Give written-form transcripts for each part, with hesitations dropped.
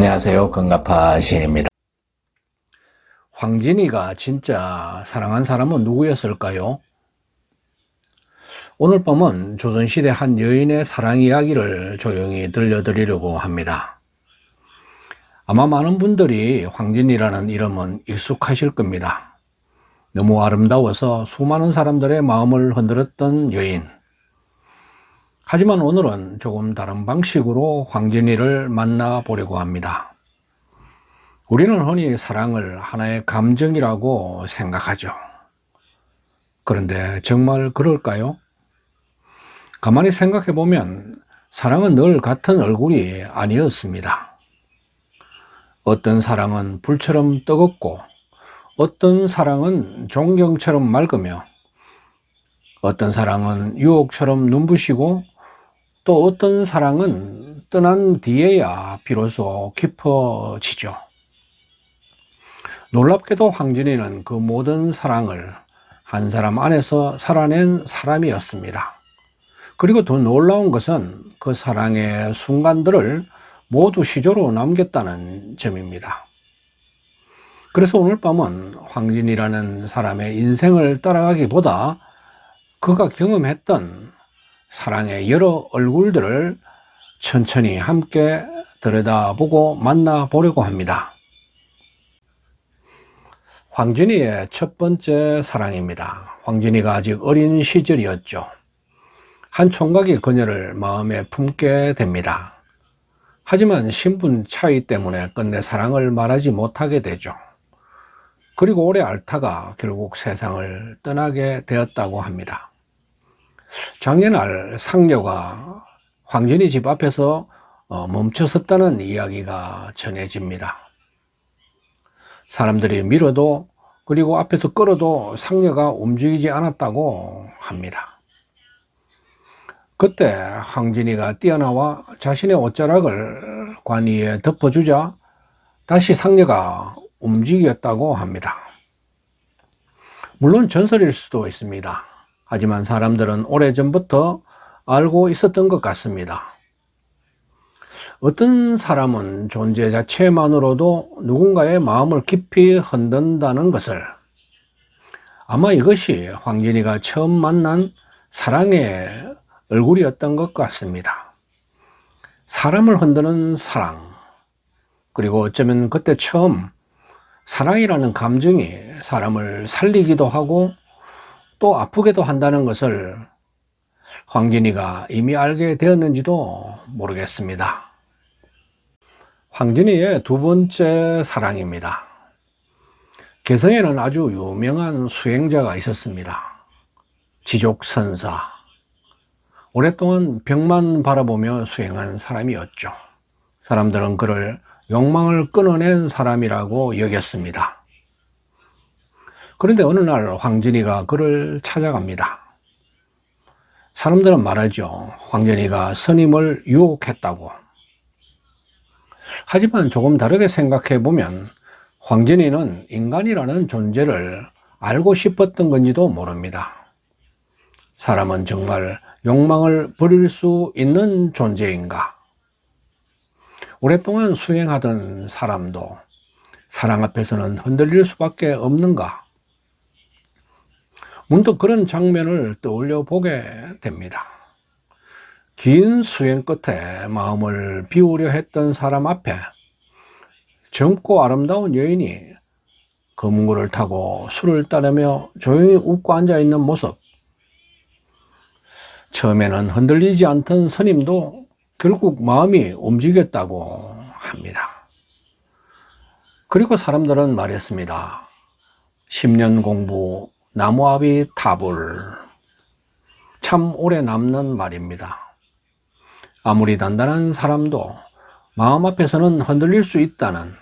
안녕하세요. 건가파 시인입니다. 황진이가 진짜 사랑한 사람은 누구였을까요? 오늘 밤은 조선시대 한 여인의 사랑 이야기를 조용히 들려드리려고 합니다. 아마 많은 분들이 황진이라는 이름은 익숙하실 겁니다. 너무 아름다워서 수많은 사람들의 마음을 흔들었던 여인. 하지만 오늘은 조금 다른 방식으로 황진이를 만나보려고 합니다. 우리는 흔히 사랑을 하나의 감정이라고 생각하죠. 그런데 정말 그럴까요? 가만히 생각해 보면 사랑은 늘 같은 얼굴이 아니었습니다. 어떤 사랑은 불처럼 뜨겁고, 어떤 사랑은 존경처럼 맑으며, 어떤 사랑은 유혹처럼 눈부시고, 또 어떤 사랑은 떠난 뒤에야 비로소 깊어지죠. 놀랍게도 황진이는 그 모든 사랑을 한 사람 안에서 살아낸 사람이었습니다. 그리고 더 놀라운 것은 그 사랑의 순간들을 모두 시조로 남겼다는 점입니다. 그래서 오늘 밤은 황진이라는 사람의 인생을 따라가기보다 그가 경험했던 사랑의 여러 얼굴들을 천천히 함께 들여다보고 만나보려고 합니다. 황진이의 첫 번째 사랑입니다. 황진이가 아직 어린 시절이었죠. 한 총각이 그녀를 마음에 품게 됩니다. 하지만 신분 차이 때문에 끝내 사랑을 말하지 못하게 되죠. 그리고 오래 앓다가 결국 세상을 떠나게 되었다고 합니다. 작년날 상녀가 황진이 집 앞에서 멈춰섰다는 이야기가 전해집니다. 사람들이 밀어도 그리고 앞에서 끌어도 상녀가 움직이지 않았다고 합니다. 그때 황진이가 뛰어나와 자신의 옷자락을 관 위에 덮어주자 다시 상녀가 움직였다고 합니다. 물론 전설일 수도 있습니다. 하지만 사람들은 오래전부터 알고 있었던 것 같습니다. 어떤 사람은 존재 자체만으로도 누군가의 마음을 깊이 흔든다는 것을, 아마 이것이 황진이가 처음 만난 사랑의 얼굴이었던 것 같습니다. 사람을 흔드는 사랑, 그리고 어쩌면 그때 처음 사랑이라는 감정이 사람을 살리기도 하고 또 아프게도 한다는 것을 황진이가 이미 알게 되었는지도 모르겠습니다. 황진이의 두 번째 사랑입니다. 개성에는 아주 유명한 수행자가 있었습니다. 지족선사. 오랫동안 벽만 바라보며 수행한 사람이었죠. 사람들은 그를 욕망을 끊어낸 사람이라고 여겼습니다. 그런데 어느 날 황진이가 그를 찾아갑니다. 사람들은 말하죠. 황진이가 스님을 유혹했다고. 하지만 조금 다르게 생각해 보면 황진이는 인간이라는 존재를 알고 싶었던 건지도 모릅니다. 사람은 정말 욕망을 버릴 수 있는 존재인가? 오랫동안 수행하던 사람도 사랑 앞에서는 흔들릴 수밖에 없는가? 문득 그런 장면을 떠올려 보게 됩니다. 긴 수행 끝에 마음을 비우려 했던 사람 앞에 젊고 아름다운 여인이 거문고를 타고 술을 따르며 조용히 웃고 앉아있는 모습. 처음에는 흔들리지 않던 스님도 결국 마음이 움직였다고 합니다. 그리고 사람들은 말했습니다. 10년 공부, 나무 앞이 타불. 참 오래 남는 말입니다. 아무리 단단한 사람도 마음 앞에서는 흔들릴 수 있다는,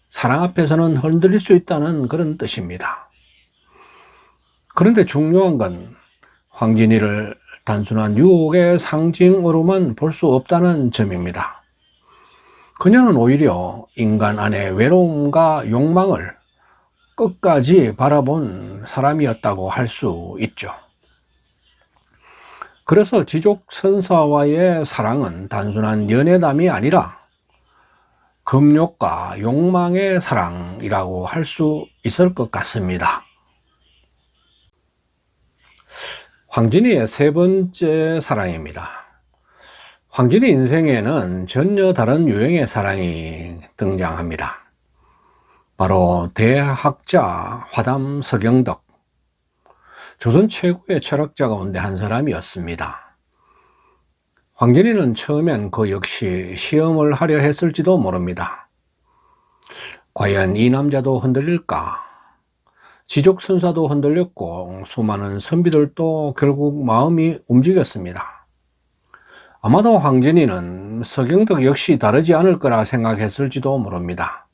사랑 앞에서는 흔들릴 수 있다는 그런 뜻입니다. 그런데 중요한 건 황진이를 단순한 유혹의 상징으로만 볼 수 없다는 점입니다. 그녀는 오히려 인간 안의 외로움과 욕망을 끝까지 바라본 사람이었다고 할 수 있죠. 그래서 지족선사와의 사랑은 단순한 연애담이 아니라 금욕과 욕망의 사랑이라고 할 수 있을 것 같습니다. 황진이의 세 번째 사랑입니다. 황진이 인생에는 전혀 다른 유형의 사랑이 등장합니다. 바로 대학자 화담 서경덕, 조선 최고의 철학자 가운데 한 사람이었습니다. 황진이는 처음엔 그 역시 시험을 하려 했을지도 모릅니다. 과연 이 남자도 흔들릴까? 지족선사도 흔들렸고 수많은 선비들도 결국 마음이 움직였습니다. 아마도 황진이는 서경덕 역시 다르지 않을 거라 생각했을지도 모릅니다.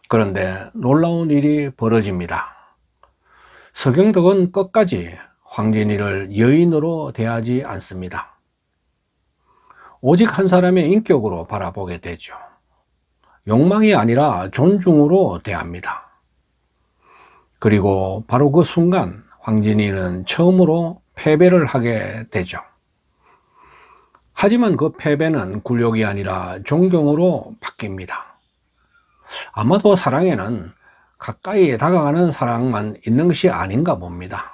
그런데 놀라운 일이 벌어집니다. 서경덕은 끝까지 황진이를 여인으로 대하지 않습니다. 오직 한 사람의 인격으로 바라보게 되죠. 욕망이 아니라 존중으로 대합니다. 그리고 바로 그 순간 황진이는 처음으로 패배를 하게 되죠. 하지만 그 패배는 굴욕이 아니라 존경으로 바뀝니다. 아마도 사랑에는 가까이 다가가는 사랑만 있는 것이 아닌가 봅니다.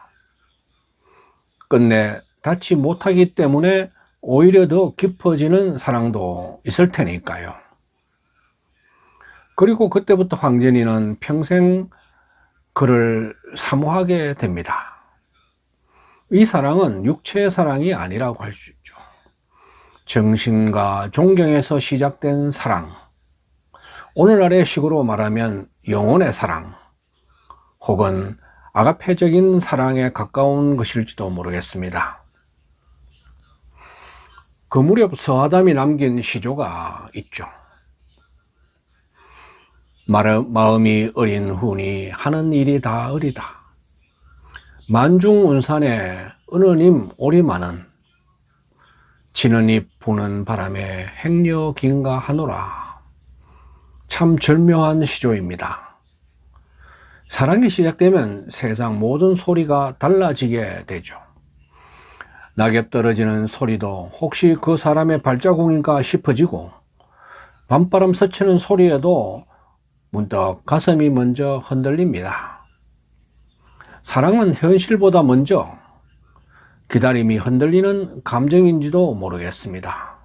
끝내 닿지 못하기 때문에 오히려 더 깊어지는 사랑도 있을 테니까요. 그리고 그때부터 황진이는 평생 그를 사모하게 됩니다. 이 사랑은 육체의 사랑이 아니라고 할 수 있죠. 정신과 존경에서 시작된 사랑, 오늘날의 식으로 말하면 영혼의 사랑, 혹은 아가페적인 사랑에 가까운 것일지도 모르겠습니다. 그 무렵 서하담이 남긴 시조가 있죠. 마음이 어린 훈이 하는 일이 다 어리다. 만중운산에 은은임 오리마는 지는 잎 부는 바람에 행여 긴가 하노라. 참 절묘한 시조입니다. 사랑이 시작되면 세상 모든 소리가 달라지게 되죠. 낙엽 떨어지는 소리도 혹시 그 사람의 발자국인가 싶어지고, 밤바람 스치는 소리에도 문득 가슴이 먼저 흔들립니다. 사랑은 현실보다 먼저 기다림이 흔들리는 감정인지도 모르겠습니다.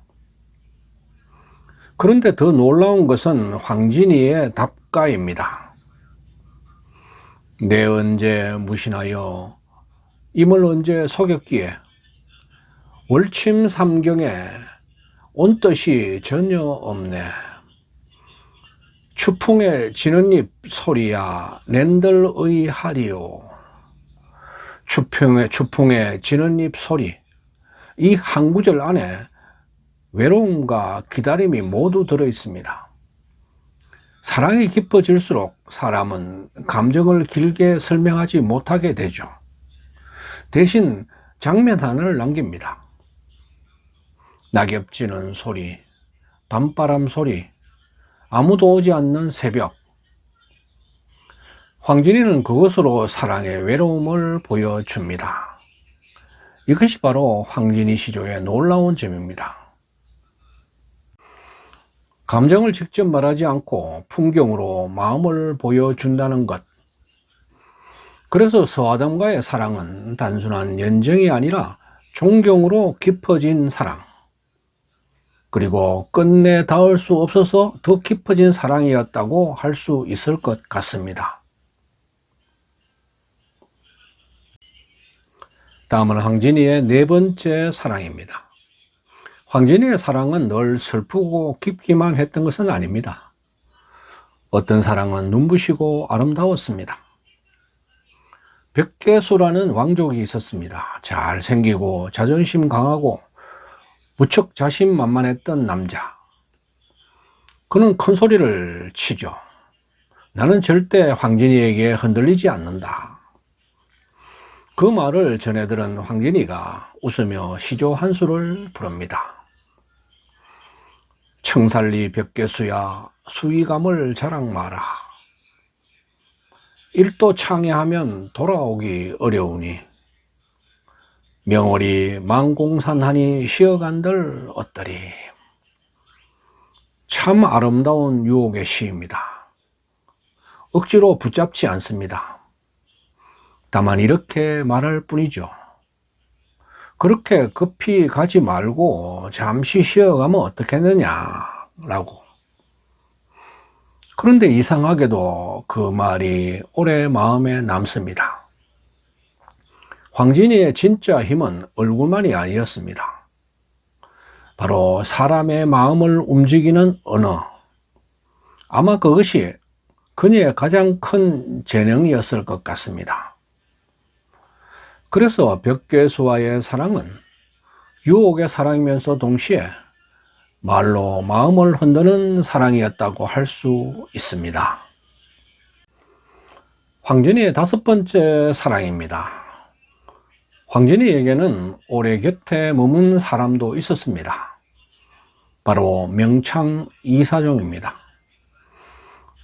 그런데 더 놀라운 것은 황진이의 답가입니다. 내 언제 무신하여 임을 언제 속였기에 월침 삼경에 온 뜻이 전혀 없네. 추풍에 지는 잎 소리야 낸들의 하리요. 추풍에 지는 잎 소리, 이 한 구절 안에 외로움과 기다림이 모두 들어 있습니다. 사랑이 깊어질수록 사람은 감정을 길게 설명하지 못하게 되죠. 대신 장면 하나를 남깁니다. 낙엽 지는 소리, 밤바람 소리, 아무도 오지 않는 새벽. 황진이는 그것으로 사랑의 외로움을 보여줍니다. 이것이 바로 황진이 시조의 놀라운 점입니다. 감정을 직접 말하지 않고 풍경으로 마음을 보여준다는 것. 그래서 서하담과의 사랑은 단순한 연정이 아니라 존경으로 깊어진 사랑, 그리고 끝내 닿을 수 없어서 더 깊어진 사랑이었다고 할 수 있을 것 같습니다. 다음은 황진이의 네 번째 사랑입니다. 황진이의 사랑은 늘 슬프고 깊기만 했던 것은 아닙니다. 어떤 사랑은 눈부시고 아름다웠습니다. 벽계수라는 왕족이 있었습니다. 잘생기고 자존심 강하고 무척 자신만만했던 남자. 그는 큰 소리를 치죠. 나는 절대 황진이에게 흔들리지 않는다. 그 말을 전해들은 황진이가 웃으며 시조 한 수를 부릅니다. 청살리 벽계수야 수위감을 자랑 마라. 일도 창야하면 돌아오기 어려우니 명월이 망공산하니 쉬어간들 어떠리. 참 아름다운 유혹의 시입니다. 억지로 붙잡지 않습니다. 다만 이렇게 말할 뿐이죠. 그렇게 급히 가지 말고 잠시 쉬어가면 어떻겠느냐라고. 그런데 이상하게도 그 말이 오래 마음에 남습니다. 황진이의 진짜 힘은 얼굴만이 아니었습니다. 바로 사람의 마음을 움직이는 언어. 아마 그것이 그녀의 가장 큰 재능이었을 것 같습니다. 그래서 벽계수와의 사랑은 유혹의 사랑이면서 동시에 말로 마음을 흔드는 사랑이었다고 할 수 있습니다. 황진이의 5번째 사랑입니다. 황진이에게는 오래 곁에 머문 사람도 있었습니다. 바로 명창 이사종입니다.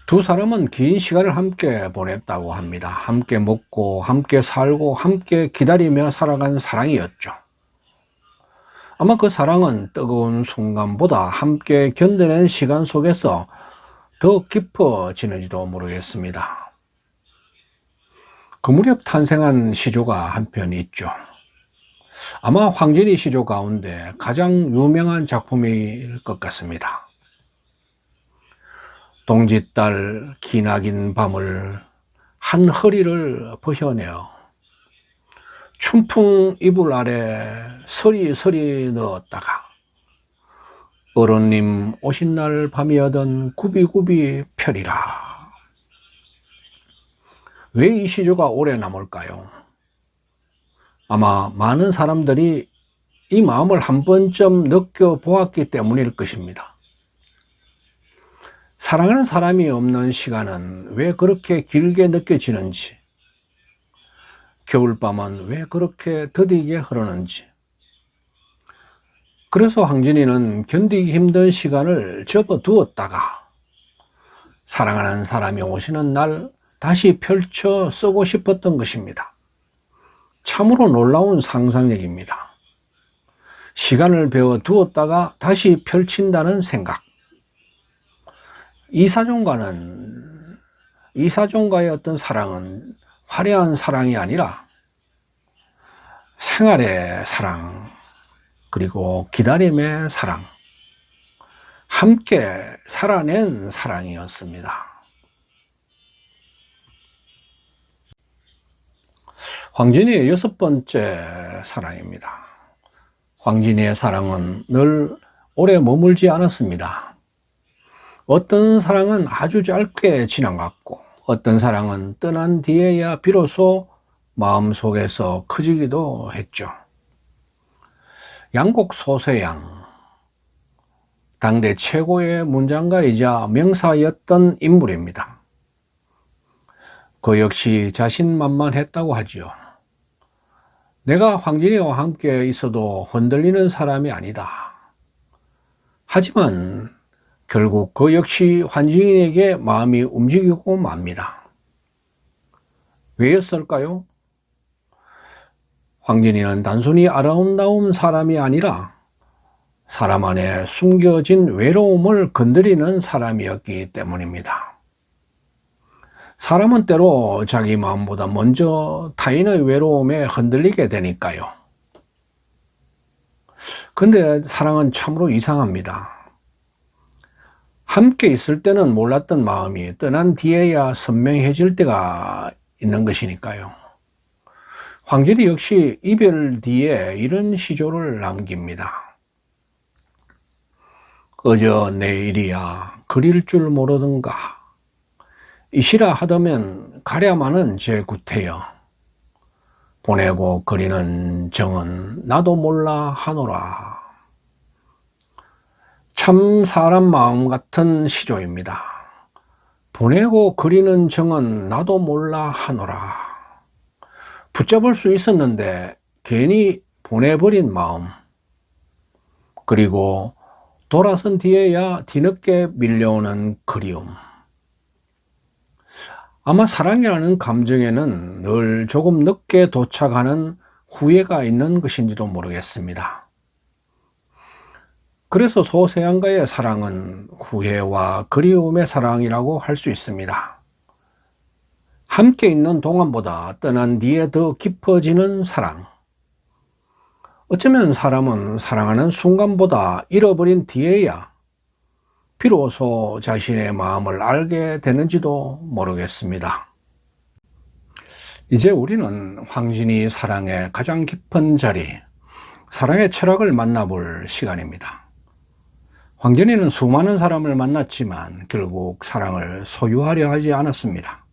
두 사람은 긴 시간을 함께 보냈다고 합니다. 함께 먹고 함께 살고 함께 기다리며 살아간 사랑이었죠. 아마 그 사랑은 뜨거운 순간보다 함께 견뎌낸 시간 속에서 더 깊어지는지도 모르겠습니다. 그 무렵 탄생한 시조가 한편 있죠. 아마 황진이 시조 가운데 가장 유명한 작품일 것 같습니다. 동짓달 기나긴 밤을 한 허리를 버혀내어 춘풍 이불 아래 서리서리 넣었다가 어른님 오신 날 밤이어던 굽이굽이 펴리라. 왜 이 시조가 오래 남을까요? 아마 많은 사람들이 이 마음을 한 번쯤 느껴보았기 때문일 것입니다. 사랑하는 사람이 없는 시간은 왜 그렇게 길게 느껴지는지, 겨울밤은 왜 그렇게 더디게 흐르는지. 그래서 황진이는 견디기 힘든 시간을 접어두었다가 사랑하는 사람이 오시는 날 다시 펼쳐 쓰고 싶었던 것입니다. 참으로 놀라운 상상력입니다. 시간을 배워 두었다가 다시 펼친다는 생각. 이사종과의 어떤 사랑은 화려한 사랑이 아니라 생활의 사랑, 그리고 기다림의 사랑, 함께 살아낸 사랑이었습니다. 황진이의 6번째 사랑입니다. 황진이의 사랑은 늘 오래 머물지 않았습니다. 어떤 사랑은 아주 짧게 지나갔고 어떤 사랑은 떠난 뒤에야 비로소 마음속에서 커지기도 했죠. 양곡 소세양, 당대 최고의 문장가이자 명사였던 인물입니다. 그 역시 자신만만했다고 하지요. 내가 황진이와 함께 있어도 흔들리는 사람이 아니다. 하지만 결국 그 역시 황진이에게 마음이 움직이고 맙니다. 왜였을까요? 황진이는 단순히 아름다운 사람이 아니라 사람 안에 숨겨진 외로움을 건드리는 사람이었기 때문입니다. 사람은 때로 자기 마음보다 먼저 타인의 외로움에 흔들리게 되니까요. 근데 사랑은 참으로 이상합니다. 함께 있을 때는 몰랐던 마음이 떠난 뒤에야 선명해질 때가 있는 것이니까요. 황진이 역시 이별 뒤에 이런 시조를 남깁니다. 어저 내일이야 그릴 줄 모르던가 이시라 하더면 가랴마는 제 구태여 보내고 그리는 정은 나도 몰라 하노라. 참 사람 마음 같은 시조입니다. 보내고 그리는 정은 나도 몰라 하노라. 붙잡을 수 있었는데 괜히 보내버린 마음, 그리고 돌아선 뒤에야 뒤늦게 밀려오는 그리움. 아마 사랑이라는 감정에는 늘 조금 늦게 도착하는 후회가 있는 것인지도 모르겠습니다. 그래서 소서양과의 사랑은 후회와 그리움의 사랑이라고 할 수 있습니다. 함께 있는 동안보다 떠난 뒤에 더 깊어지는 사랑. 어쩌면 사람은 사랑하는 순간보다 잃어버린 뒤에야 비로소 자신의 마음을 알게 되는지도 모르겠습니다. 이제 우리는 황진이 사랑의 가장 깊은 자리, 사랑의 철학을 만나볼 시간입니다. 황진이는 수많은 사람을 만났지만 결국 사랑을 소유하려 하지 않았습니다.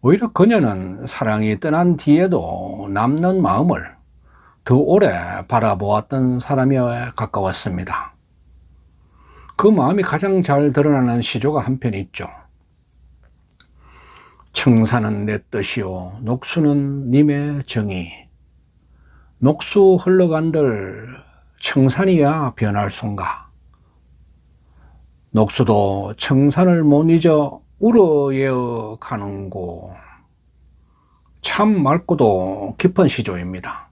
오히려 그녀는 사랑이 떠난 뒤에도 남는 마음을 더 오래 바라보았던 사람에 가까웠습니다. 그 마음이 가장 잘 드러나는 시조가 한편 있죠. 청사는 내 뜻이요 녹수는 님의 정의. 녹수 흘러간들 청산이야 변할 손가. 녹수도 청산을 못 잊어 우러예어 가는고. 참 맑고도 깊은 시조입니다.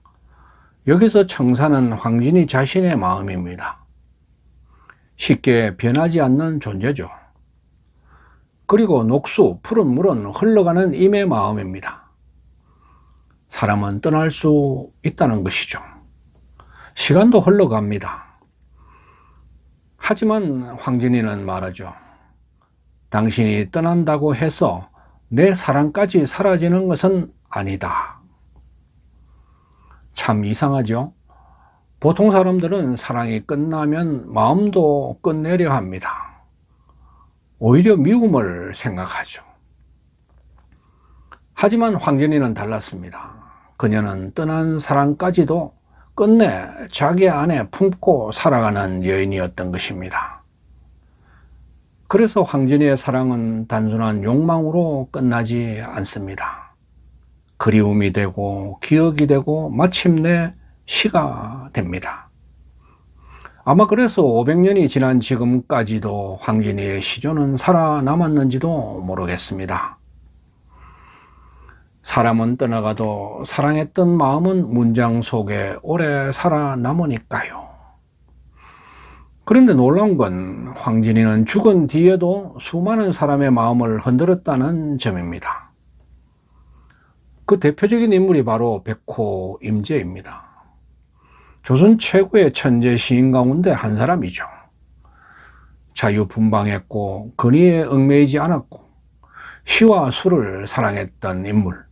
여기서 청산은 황진이 자신의 마음입니다. 쉽게 변하지 않는 존재죠. 그리고 녹수, 푸른 물은 흘러가는 임의 마음입니다. 사람은 떠날 수 있다는 것이죠. 시간도 흘러갑니다. 하지만 황진이는 말하죠. 당신이 떠난다고 해서 내 사랑까지 사라지는 것은 아니다. 참 이상하죠? 보통 사람들은 사랑이 끝나면 마음도 끝내려 합니다. 오히려 미움을 생각하죠. 하지만 황진이는 달랐습니다. 그녀는 떠난 사랑까지도 끝내 자기 안에 품고 살아가는 여인이었던 것입니다. 그래서 황진이의 사랑은 단순한 욕망으로 끝나지 않습니다. 그리움이 되고 기억이 되고 마침내 시가 됩니다. 아마 그래서 500년이 지난 지금까지도 황진이의 시조는 살아남았는지도 모르겠습니다. 사람은 떠나가도 사랑했던 마음은 문장 속에 오래 살아남으니까요. 그런데 놀라운 건 황진이는 죽은 뒤에도 수많은 사람의 마음을 흔들었다는 점입니다. 그 대표적인 인물이 바로 백호 임제입니다. 조선 최고의 천재 시인 가운데 한 사람이죠. 자유분방했고 권위에 얽매이지 않았고 시와 술을 사랑했던 인물.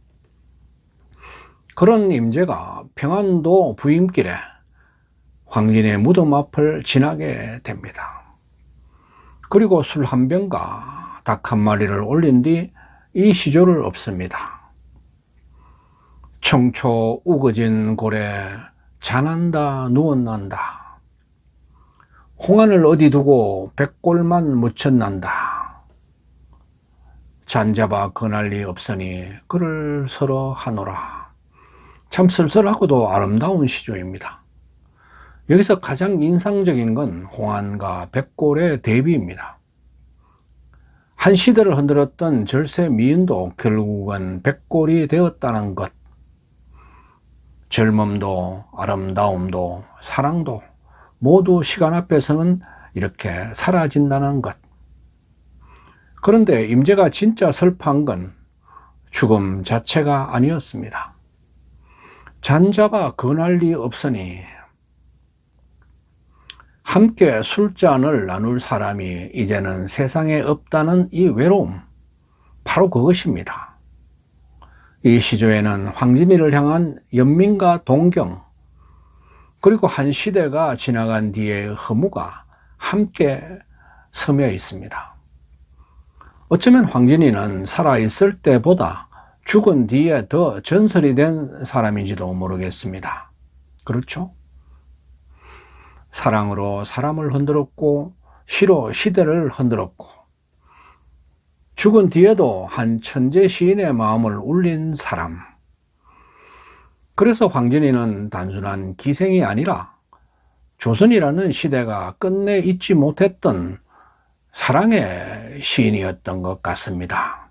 그런 임제가 평안도 부임길에 황진의 무덤 앞을 지나게 됩니다. 그리고 술 한 병과 닭 한 마리를 올린 뒤 이 시조를 엎습니다. 청초 우거진 고래 잔한다 누웠난다. 홍안을 어디 두고 백골만 묻혔난다. 잔잡아 그날리 없으니 그를 서러 하노라. 참 쓸쓸하고도 아름다운 시조입니다. 여기서 가장 인상적인 건 홍안과 백골의 대비입니다. 한 시대를 흔들었던 절세 미인도 결국은 백골이 되었다는 것. 젊음도 아름다움도 사랑도 모두 시간 앞에서는 이렇게 사라진다는 것. 그런데 임제가 진짜 슬퍼한 건 죽음 자체가 아니었습니다. 잔잡아 그날리 없으니 함께 술잔을 나눌 사람이 이제는 세상에 없다는 이 외로움, 바로 그것입니다. 이 시조에는 황진이를 향한 연민과 동경, 그리고 한 시대가 지나간 뒤의 허무가 함께 스며 있습니다. 어쩌면 황진이는 살아있을 때보다 죽은 뒤에 더 전설이 된 사람인지도 모르겠습니다. 그렇죠? 사랑으로 사람을 흔들었고 시로 시대를 흔들었고 죽은 뒤에도 한 천재 시인의 마음을 울린 사람. 그래서 황진이는 단순한 기생이 아니라 조선이라는 시대가 끝내 잊지 못했던 사랑의 시인이었던 것 같습니다.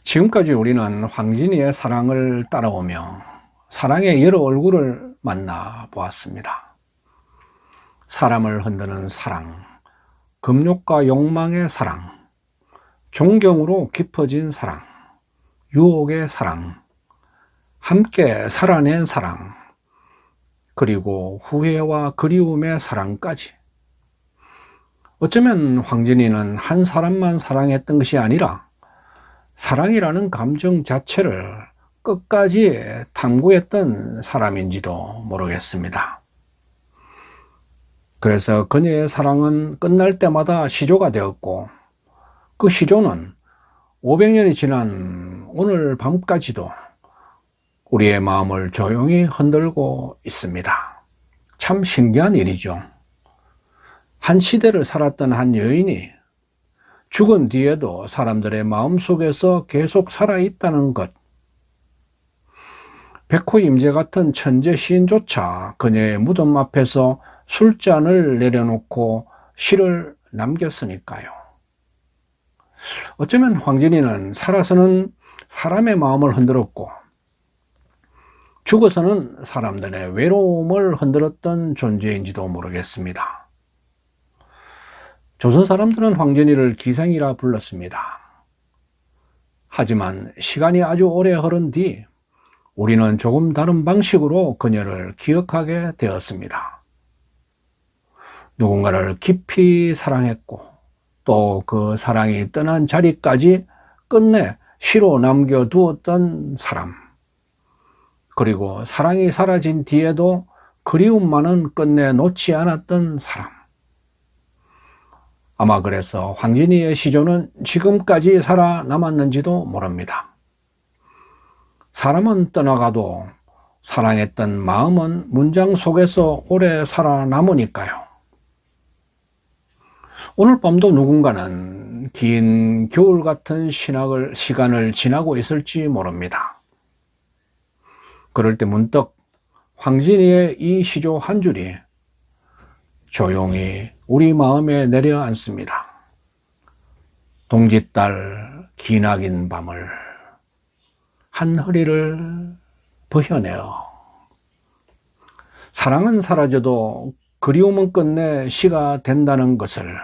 지금까지 우리는 황진이의 사랑을 따라오며 사랑의 여러 얼굴을 만나보았습니다. 사람을 흔드는 사랑, 금욕과 욕망의 사랑, 존경으로 깊어진 사랑, 유혹의 사랑, 함께 살아낸 사랑, 그리고 후회와 그리움의 사랑까지. 어쩌면 황진이는 한 사람만 사랑했던 것이 아니라 사랑이라는 감정 자체를 끝까지 탐구했던 사람인지도 모르겠습니다. 그래서 그녀의 사랑은 끝날 때마다 시조가 되었고, 그 시조는 500년이 지난 오늘 밤까지도 우리의 마음을 조용히 흔들고 있습니다. 참 신기한 일이죠. 한 시대를 살았던 한 여인이 죽은 뒤에도 사람들의 마음속에서 계속 살아있다는 것. 백호 임재 같은 천재 시인조차 그녀의 무덤 앞에서 술잔을 내려놓고 시를 남겼으니까요. 어쩌면 황진이는 살아서는 사람의 마음을 흔들었고, 죽어서는 사람들의 외로움을 흔들었던 존재인지도 모르겠습니다. 조선 사람들은 황진이를 기생이라 불렀습니다. 하지만 시간이 아주 오래 흐른 뒤 우리는 조금 다른 방식으로 그녀를 기억하게 되었습니다. 누군가를 깊이 사랑했고, 또 그 사랑이 떠난 자리까지 끝내 시로 남겨두었던 사람. 그리고 사랑이 사라진 뒤에도 그리움만은 끝내 놓지 않았던 사람. 아마 그래서 황진이의 시조는 지금까지 살아남았는지도 모릅니다. 사람은 떠나가도 사랑했던 마음은 문장 속에서 오래 살아남으니까요. 오늘 밤도 누군가는 긴 겨울 같은 시간을 지나고 있을지 모릅니다. 그럴 때 문득 황진이의 이 시조 한 줄이 조용히 우리 마음에 내려앉습니다. 동짓달 기나긴 밤을 한 허리를 버혀내어. 사랑은 사라져도 그리움은 끝내 시가 된다는 것을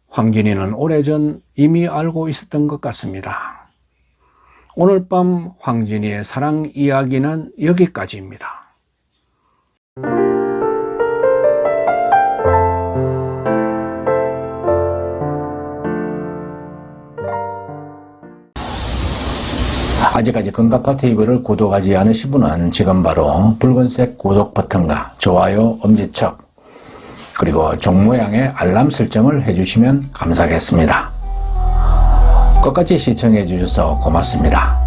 황진이는 오래전 이미 알고 있었던 것 같습니다. 오늘 밤 황진이의 사랑 이야기는 여기까지입니다. 아직까지 금가파TV를 구독하지 않으신 분은 지금 바로 붉은색 구독 버튼과 좋아요, 엄지척, 그리고 종 모양의 알람 설정을 해주시면 감사하겠습니다. 끝까지 시청해 주셔서 고맙습니다.